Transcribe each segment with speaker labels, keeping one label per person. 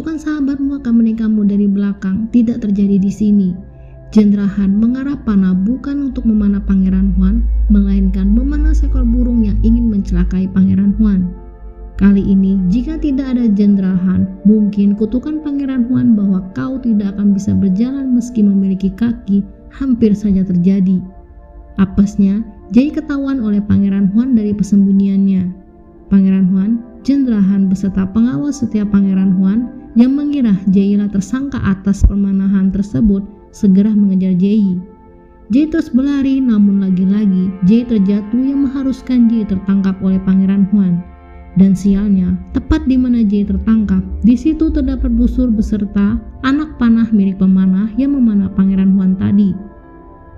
Speaker 1: kutukan sahabatmu akan menikahmu dari belakang tidak terjadi di sini. Jenderal Han mengarah panah bukan untuk memanah Pangeran Huan, melainkan memanah seekor burung yang ingin mencelakai Pangeran Huan. Kali ini, jika tidak ada Jenderal Han, mungkin kutukan Pangeran Huan bahwa kau tidak akan bisa berjalan meski memiliki kaki hampir saja terjadi. Apesnya, Jay ketahuan oleh Pangeran Huan dari persembunyiannya. Pangeran Huan, Jenderal Han beserta pengawal setia Pangeran Huan yang mengira Jay lah tersangka atas permanahan tersebut segera mengejar Jay. Jay terus berlari, namun lagi-lagi Jay terjatuh yang mengharuskan Jay tertangkap oleh Pangeran Huan. Dan sialnya, tepat di mana Jay tertangkap, di situ terdapat busur beserta anak panah milik pemanah yang memanah Pangeran Huan tadi.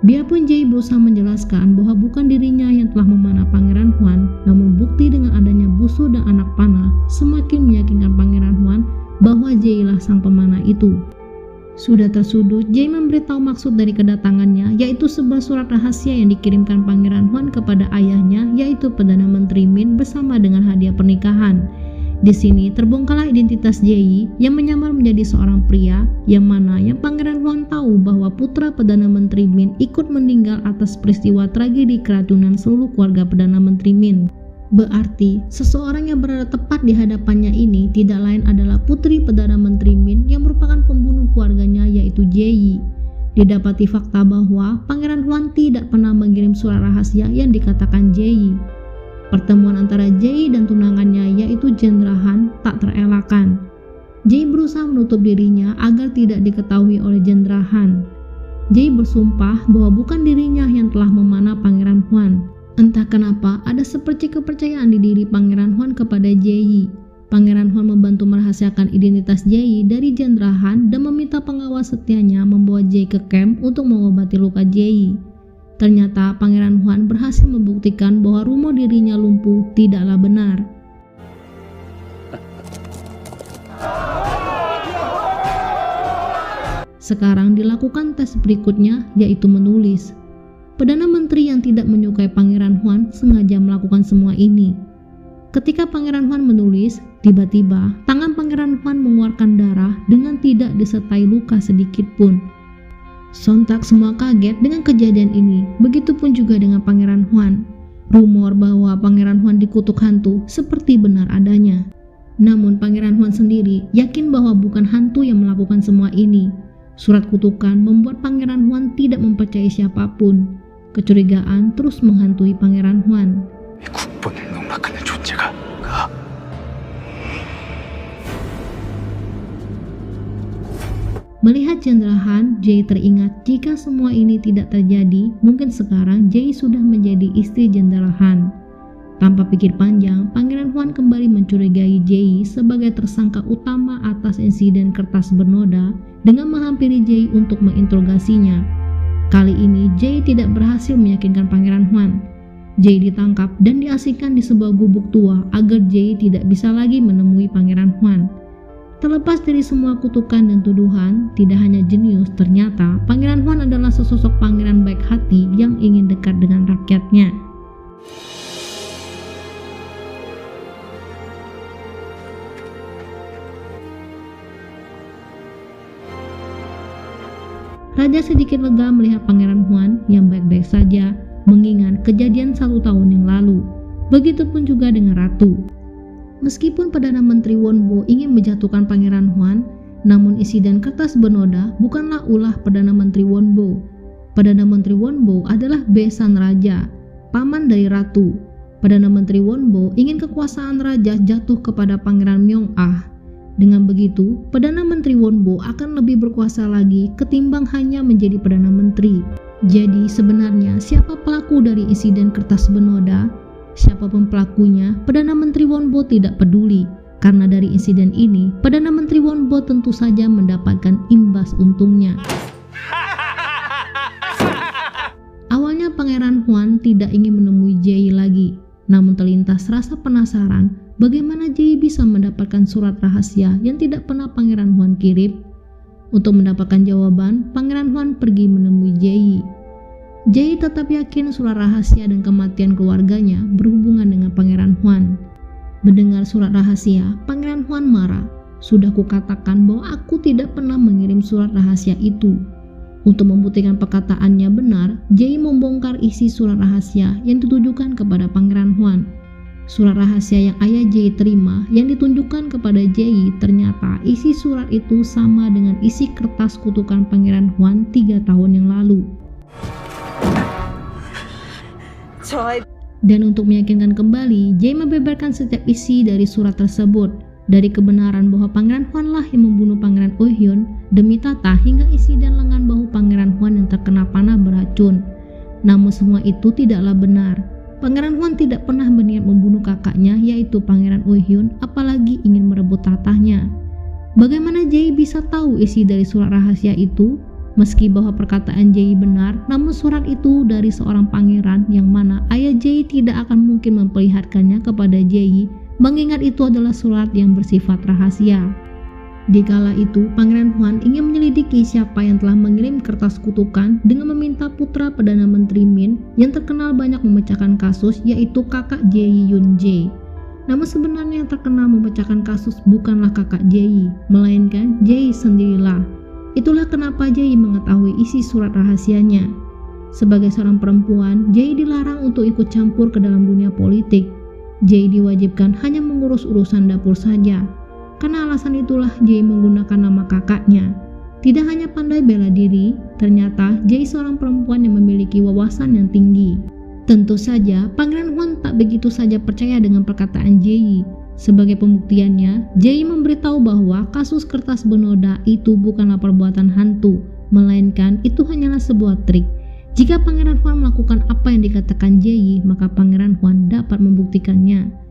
Speaker 1: Biarpun Jay berusaha menjelaskan bahwa bukan dirinya yang telah memanah Pangeran Huan, namun bukti dengan adanya busur dan anak panah semakin meyakinkan Pangeran Huan bahwa Jay lah sang pemanah itu. Sudah tersudut, Jay memberitahu maksud dari kedatangannya, yaitu sebuah surat rahasia yang dikirimkan Pangeran Huan kepada ayahnya, yaitu Perdana Menteri Min bersama dengan hadiah pernikahan. Di sini terbongkarlah identitas Jay yang menyamar menjadi seorang pria, yang mana yang Pangeran Huan tahu bahwa putra Perdana Menteri Min ikut meninggal atas peristiwa tragedi keracunan seluruh keluarga Perdana Menteri Min. Berarti, seseorang yang berada tepat di hadapannya ini tidak lain adalah putri Perdana Menteri Min yang merupakan pembunuh keluarganya, yaitu Jay. Didapati fakta bahwa Pangeran Huan tidak pernah mengirim surat rahasia yang dikatakan Jay. Pertemuan antara Jay dan tunangannya, yaitu Jenderal Han, tak terelakkan. Jay berusaha menutup dirinya agar tidak diketahui oleh Jenderal Han. Jay bersumpah bahwa bukan dirinya yang telah memanah Pangeran Huan. Entah kenapa ada seperti kepercayaan di diri Pangeran Huan kepada Jay. Pangeran Huan membantu merahasiakan identitas Jay dari Jenderal Han dan meminta pengawal setianya membawa Jay ke camp untuk mengobati luka Jay. Ternyata Pangeran Huan berhasil membuktikan bahwa rumor dirinya lumpuh tidaklah benar. Sekarang dilakukan tes berikutnya, yaitu menulis. Perdana Menteri yang tidak menyukai Pangeran Huan sengaja melakukan semua ini. Ketika Pangeran Huan menulis, tiba-tiba tangan Pangeran Huan mengeluarkan darah dengan tidak disertai luka sedikit pun. Sontak semua kaget dengan kejadian ini, begitupun juga dengan Pangeran Huan. Rumor bahwa Pangeran Huan dikutuk hantu seperti benar adanya. Namun Pangeran Huan sendiri yakin bahwa bukan hantu yang melakukan semua ini. Surat kutukan membuat Pangeran Huan tidak mempercayai siapapun. Kecurigaan terus menghantui Pangeran Huan. Melihat Jenderal Han, Jay teringat jika semua ini tidak terjadi, mungkin sekarang Jay sudah menjadi istri Jenderal Han. Tanpa pikir panjang, Pangeran Huan kembali mencurigai Jay sebagai tersangka utama atas insiden kertas bernoda dengan menghampiri Jay untuk menginterogasinya. Kali ini Jay tidak berhasil meyakinkan Pangeran Huan. Jay ditangkap dan diasingkan di sebuah gubuk tua agar Jay tidak bisa lagi menemui Pangeran Huan. Terlepas dari semua kutukan dan tuduhan, tidak hanya jenius, ternyata Pangeran Huan adalah sesosok pangeran baik hati yang ingin dekat dengan rakyatnya. Raja sedikit lega melihat Pangeran Huan yang baik-baik saja, mengingat kejadian 1 tahun yang lalu. Begitupun juga dengan Ratu. Meskipun Perdana Menteri Wonbo ingin menjatuhkan Pangeran Huan, namun insiden kertas bernoda bukanlah ulah Perdana Menteri Wonbo. Perdana Menteri Wonbo adalah besan raja, paman dari Ratu. Perdana Menteri Wonbo ingin kekuasaan raja jatuh kepada Pangeran Myong-ah. Dengan begitu, Perdana Menteri Wonbo akan lebih berkuasa lagi ketimbang hanya menjadi Perdana Menteri. Jadi sebenarnya siapa pelaku dari insiden kertas bernoda? Siapapun pelakunya, Perdana Menteri Wonbo tidak peduli. Karena dari insiden ini, Perdana Menteri Wonbo tentu saja mendapatkan imbas untungnya. Awalnya Pangeran Huan tidak ingin menemui Jay lagi, namun terlintas rasa penasaran bagaimana Jay bisa mendapatkan surat rahasia yang tidak pernah Pangeran Huan kirim. Untuk mendapatkan jawaban, Pangeran Huan pergi menemui Jay. Jay tetap yakin surat rahasia dan kematian keluarganya berhubungan dengan Pangeran Huan. Mendengar surat rahasia, Pangeran Huan marah. Sudah kukatakan bahwa aku tidak pernah mengirim surat rahasia itu." Untuk membuktikan perkataannya benar, Jay membongkar isi surat rahasia yang ditujukan kepada Pangeran Huan. Surat rahasia yang ayah Jay terima yang ditunjukkan kepada Jay, ternyata isi surat itu sama dengan isi kertas kutukan Pangeran Huan 3 tahun yang lalu. Dan untuk meyakinkan kembali, Jay membeberkan setiap isi dari surat tersebut, dari kebenaran bahwa Pangeran Huan lah yang membunuh Pangeran Uhyun demi tata, hingga isi dan lengan bahu Pangeran Huan yang terkena panah beracun. Namun semua itu tidaklah benar. Pangeran Huan tidak pernah berniat membunuh kakaknya, yaitu Pangeran Uhyun, apalagi ingin merebut tatahnya. Bagaimana Jay bisa tahu isi dari surat rahasia itu? Meski bahwa perkataan Jay benar, namun surat itu dari seorang pangeran yang mana ayah Jay tidak akan mungkin memperlihatkannya kepada Jay, mengingat itu adalah surat yang bersifat rahasia. Dikala itu, Pangeran Huan ingin menyelidiki siapa yang telah mengirim kertas kutukan dengan meminta putra Perdana Menteri Min yang terkenal banyak memecahkan kasus, yaitu kakak Jae Yoon Jae. Namun sebenarnya yang terkenal memecahkan kasus bukanlah kakak Jae, melainkan Jae sendirilah. Itulah kenapa Jae mengetahui isi surat rahasianya. Sebagai seorang perempuan, Jae dilarang untuk ikut campur ke dalam dunia politik. Jae diwajibkan hanya mengurus urusan dapur saja. Karena alasan itulah Jae menggunakan nama kakaknya. Tidak hanya pandai bela diri, ternyata Jae seorang perempuan yang memiliki wawasan yang tinggi. Tentu saja, Pangeran Huan tak begitu saja percaya dengan perkataan Jae. Sebagai pembuktiannya, Jae memberitahu bahwa kasus kertas bernoda itu bukanlah perbuatan hantu, melainkan itu hanyalah sebuah trik. Jika Pangeran Huan melakukan apa yang dikatakan Jae, maka Pangeran Huan dapat membuktikannya.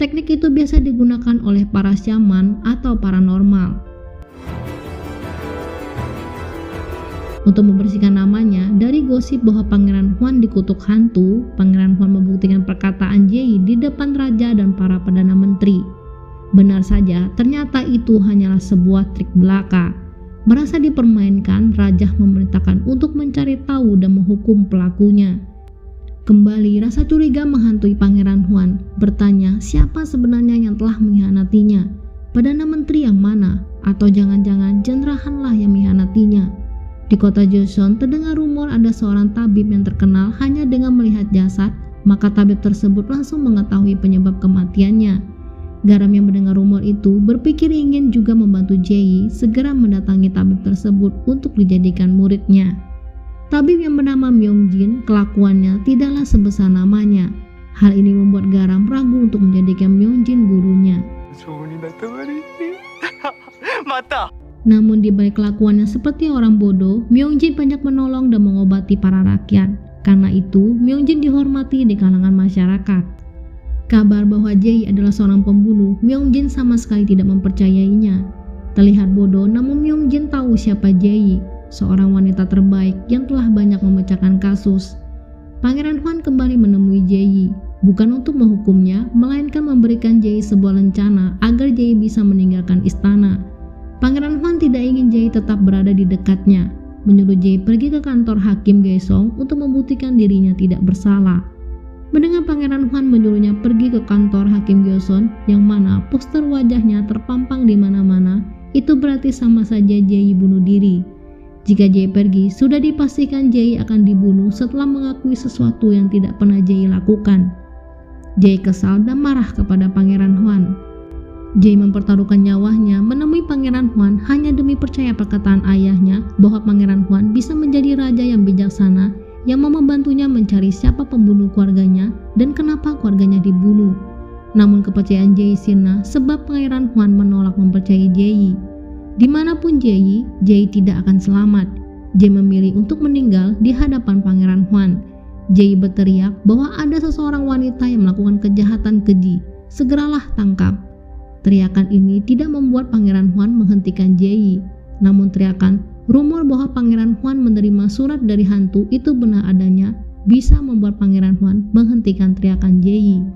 Speaker 1: Teknik itu biasa digunakan oleh para syaman atau paranormal. Untuk membersihkan namanya dari gosip bahwa Pangeran Huan dikutuk hantu, Pangeran Huan membuktikan perkataan Jae di depan raja dan para perdana menteri. Benar saja, ternyata itu hanyalah sebuah trik belaka. Merasa dipermainkan, raja memerintahkan untuk mencari tahu dan menghukum pelakunya. Kembali rasa curiga menghantui Pangeran Huan, bertanya siapa sebenarnya yang telah mengkhianatinya. Perdana Menteri yang mana? Atau jangan-jangan Jenderal Han lah yang mengkhianatinya? Di kota Joseon terdengar rumor ada seorang tabib yang terkenal hanya dengan melihat jasad, maka tabib tersebut langsung mengetahui penyebab kematiannya. Garam yang mendengar rumor itu berpikir ingin juga membantu Jae segera mendatangi tabib tersebut untuk dijadikan muridnya. Tabib yang bernama Myongjin, kelakuannya tidaklah sebesar namanya. Hal ini membuat Garam ragu untuk menjadikan Myongjin gurunya. Namun di balik kelakuannya seperti orang bodoh, Myongjin banyak menolong dan mengobati para rakyat. Karena itu, Myongjin dihormati di kalangan masyarakat. Kabar bahwa Jae adalah seorang pembunuh, Myongjin sama sekali tidak mempercayainya. Terlihat bodoh, namun Myongjin tahu siapa Jae, seorang wanita terbaik yang telah banyak memecahkan kasus. Pangeran Huan kembali menemui Jae, bukan untuk menghukumnya, melainkan memberikan Jae sebuah rencana agar Jae bisa meninggalkan istana. Pangeran Huan tidak ingin Jae tetap berada di dekatnya, menyuruh Jae pergi ke kantor Hakim Gaesong untuk membuktikan dirinya tidak bersalah. Mendengar Pangeran Huan menyuruhnya pergi ke kantor Hakim Gaesong yang mana poster wajahnya terpampang di mana-mana, itu berarti sama saja Jae bunuh diri. Jika Jae pergi, sudah dipastikan Jae akan dibunuh setelah mengakui sesuatu yang tidak pernah Jae lakukan. Jae kesal dan marah kepada Pangeran Huan. Jae mempertaruhkan nyawanya menemui Pangeran Huan hanya demi percaya perkataan ayahnya bahwa Pangeran Huan bisa menjadi raja yang bijaksana yang mau membantunya mencari siapa pembunuh keluarganya dan kenapa keluarganya dibunuh. Namun kepercayaan Jae sirna sebab Pangeran Huan menolak mempercayai Jae. Dimanapun Jae tidak akan selamat. Jae memilih untuk meninggal di hadapan Pangeran Huan. Jae berteriak bahwa ada seseorang wanita yang melakukan kejahatan keji. Segeralah tangkap. Teriakan ini tidak membuat Pangeran Huan menghentikan Jae. Namun teriakan rumor bahwa Pangeran Huan menerima surat dari hantu itu benar adanya bisa membuat Pangeran Huan menghentikan teriakan Jae.